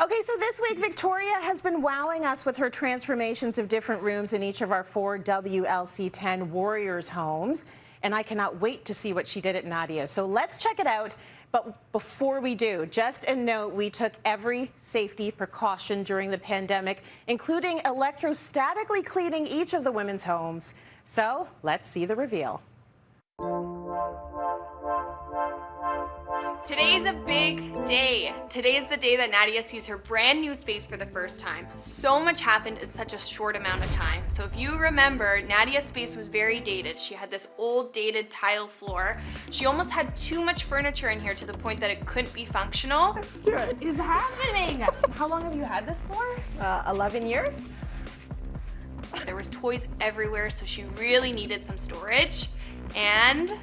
Okay, so this week, Victoria has been wowing us with her transformations of different rooms in each of our 4 WLC10 Warriors homes. And I cannot wait to see what she did at Nadia. So let's check it out. But before we do, just a note, we took every safety precaution during the pandemic, including electrostatically cleaning each of the women's homes. So let's see the reveal. Today's a big day. Today is the day that Nadia sees her brand new space for the first time. So much happened in such a short amount of time. So if you remember, Nadia's space was very dated. She had this old dated tile floor. She almost had too much furniture in here to the point that it couldn't be functional. What is happening? How long have you had this for? 11 years. There was toys everywhere, so she really needed some storage. And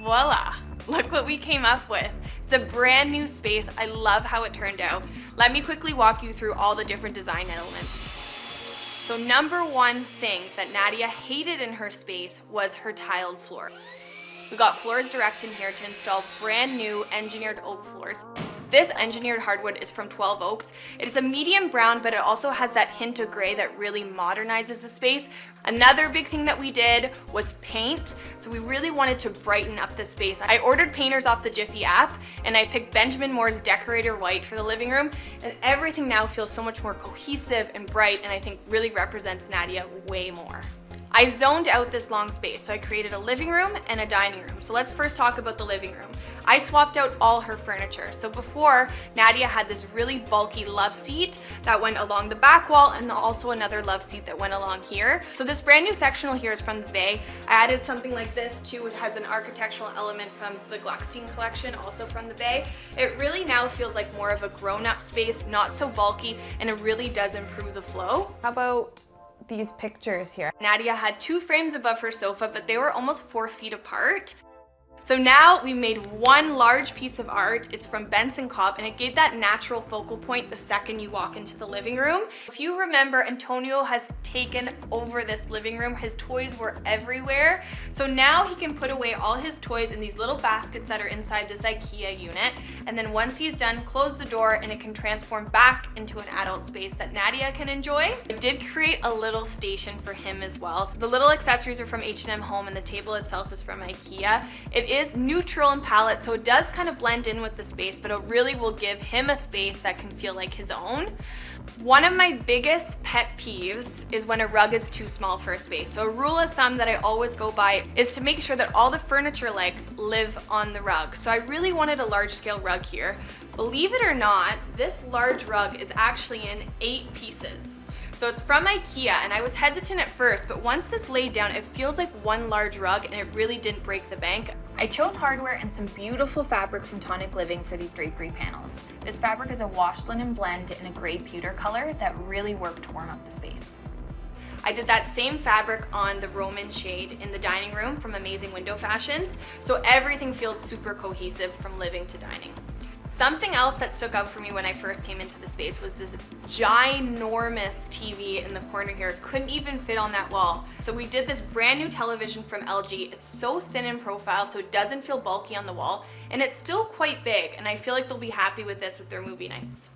voila, look what we came up with. It's a brand new space. I love how it turned out. Let me quickly walk you through all the different design elements. So number one thing that Nadia hated in her space was her tiled floor. We got Floors Direct in here to install brand new engineered oak floors. This engineered hardwood is from 12 Oaks. It is a medium brown, but it also has that hint of gray that really modernizes the space. Another big thing that we did was paint. So we really wanted to brighten up the space. I ordered painters off the Jiffy app, and I picked Benjamin Moore's Decorator White for the living room. And everything now feels so much more cohesive and bright, and I think really represents Nadia way more. I zoned out this long space, so I created a living room and a dining room. So let's first talk about the living room. I swapped out all her furniture. So before, Nadia had this really bulky love seat that went along the back wall, and also another love seat that went along here. So this brand new sectional here is from the Bay. I added something like this too. It has an architectural element from the Gluckstein collection, also from the Bay. It really now feels like more of a grown-up space, not so bulky, and it really does improve the flow. How about these pictures here? Nadia had 2 frames above her sofa, but they were almost 4 feet apart. So now we made one large piece of art. It's from Benson Cobb, and it gave that natural focal point the second you walk into the living room. If you remember, Antonio has taken over this living room. His toys were everywhere. So now he can put away all his toys in these little baskets that are inside this IKEA unit. And then once he's done, close the door, and it can transform back into an adult space that Nadia can enjoy. I did create a little station for him as well. So the little accessories are from H&M Home, and the table itself is from IKEA. It is neutral in palette, so it does kind of blend in with the space, but it really will give him a space that can feel like his own. One of my biggest pet peeves is when a rug is too small for a space. So a rule of thumb that I always go by is to make sure that all the furniture legs live on the rug. So I really wanted a large scale rug here. Believe it or not, this large rug is actually in 8 pieces. So it's from IKEA, and I was hesitant at first, but once this laid down, it feels like one large rug, and it really didn't break the bank. I chose hardware and some beautiful fabric from Tonic Living for these drapery panels. This fabric is a wash linen blend in a gray pewter color that really worked to warm up the space. I did that same fabric on the Roman shade in the dining room from Amazing Window Fashions, so everything feels super cohesive from living to dining. Something else that stuck out for me when I first came into the space was this ginormous TV in the corner here. It couldn't even fit on that wall. So we did this brand new television from LG. It's so thin in profile, so it doesn't feel bulky on the wall, and it's still quite big, and I feel like they'll be happy with this with their movie nights.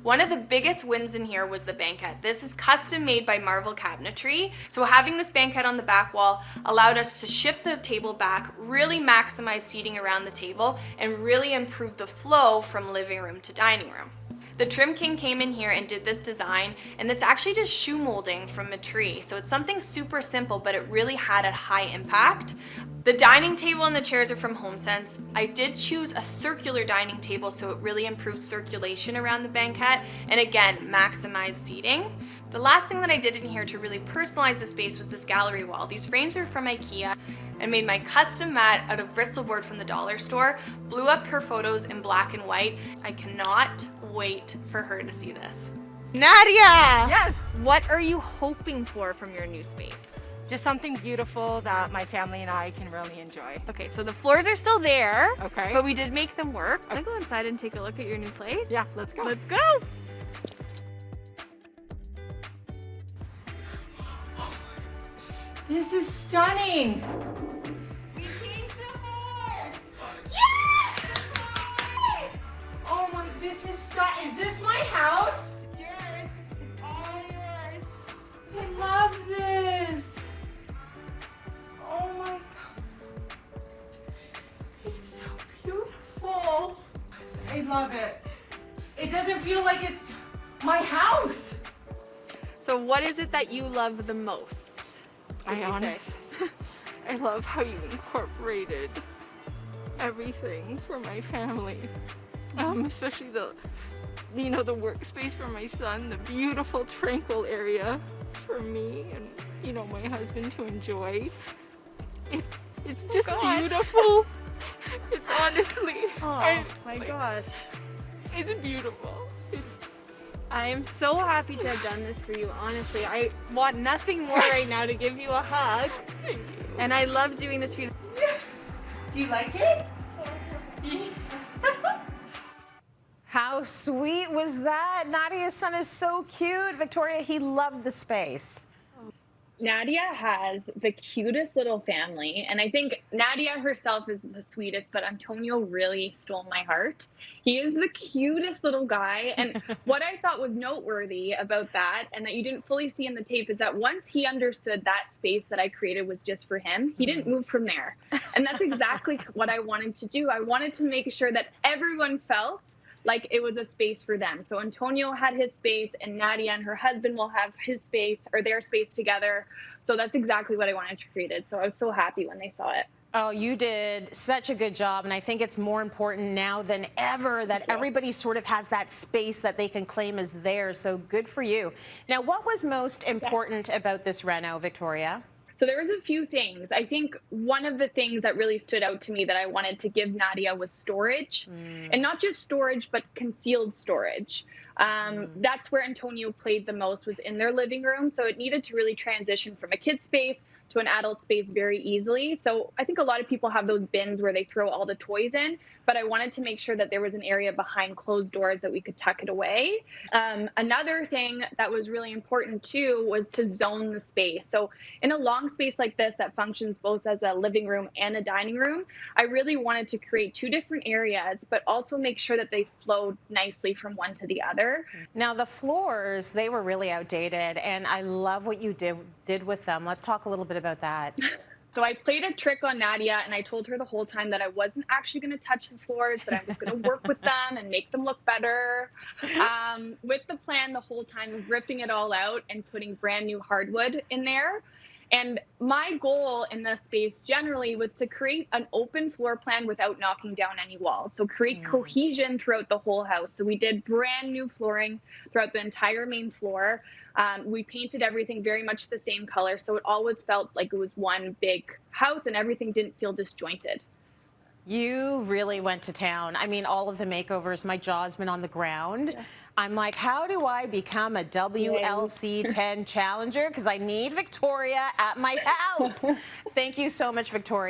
One of the biggest wins in here was the banquette. This is custom made by Marvel Cabinetry. So having this banquette on the back wall allowed us to shift the table back, really maximize seating around the table, and really improve the flow from living room to dining room. The Trim King came in here and did this design, and it's actually just shoe molding from a tree. So it's something super simple, but it really had a high impact. The dining table and the chairs are from HomeSense. I did choose a circular dining table, so it really improves circulation around the banquette, and again, maximize seating. The last thing that I did in here to really personalize the space was this gallery wall. These frames are from IKEA. I made my custom mat out of Bristol board from the dollar store, blew up her photos in black and white. I cannot wait for her to see this. Nadia! Yes. What are you hoping for from your new space? Just something beautiful that my family and I can really enjoy. Okay, so the floors are still there, Okay. but we did make them work. Can I go inside and take a look at your new place? Yeah, let's go. Let's go! This is stunning. We changed the floor! Oh my, this is stunning. Is this my house? to feel like it's my house. So what is it that you love the most? I love how you incorporated everything for my family, especially the workspace for my son, the beautiful tranquil area for me and my husband to enjoy. It's just beautiful. It's honestly, Gosh. it's beautiful. I am so happy to have done this for you, honestly. I want nothing more right now to give you a hug. Thank you. And I love doing this for you. Do you like it? How sweet was that? Nadia's son is so cute. Victoria, he loved the space. Nadia has the cutest little family, and I think Nadia herself is the sweetest, but Antonio really stole my heart. He is the cutest little guy, and what I thought was noteworthy about that, and that you didn't fully see in the tape, is that once he understood that space that I created was just for him, he didn't move from there. And that's exactly what I wanted to do. I wanted to make sure that everyone felt like it was a space for them. So Antonio had his space, and Nadia and her husband will have his space, or their space together. So that's exactly what I wanted to create. So I was so happy when they saw it. Oh, you did such a good job, and I think it's more important now than ever that everybody sort of has that space that they can claim as theirs, so good for you. Now, what was most important about this reno, Victoria? So there was a few things. I think one of the things that really stood out to me that I wanted to give Nadia was storage, and not just storage, but concealed storage. That's where Antonio played the most, was in their living room. So it needed to really transition from a kid space to an adult space very easily. So I think a lot of people have those bins where they throw all the toys in, but I wanted to make sure that there was an area behind closed doors that we could tuck it away. Another thing that was really important too was to zone the space. So in a long space like this that functions both as a living room and a dining room, I really wanted to create two different areas, but also make sure that they flowed nicely from one to the other. Now, the floors, they were really outdated, and I love what you did with them. Let's talk a little bit about that. So I played a trick on Nadia, and I told her the whole time that I wasn't actually going to touch the floors, but I was going to work with them and make them look better. With the plan the whole time of ripping it all out and putting brand new hardwood in there. And my goal in this space generally was to create an open floor plan without knocking down any walls. So create cohesion throughout the whole house. So we did brand new flooring throughout the entire main floor. We painted everything very much the same color. So it always felt like it was one big house and everything didn't feel disjointed. You really went to town. I mean, all of the makeovers, my jaw's been on the ground. Yeah. I'm like, how do I become a WLC 10 challenger? Because I need Victoria at my house. Thank you so much, Victoria.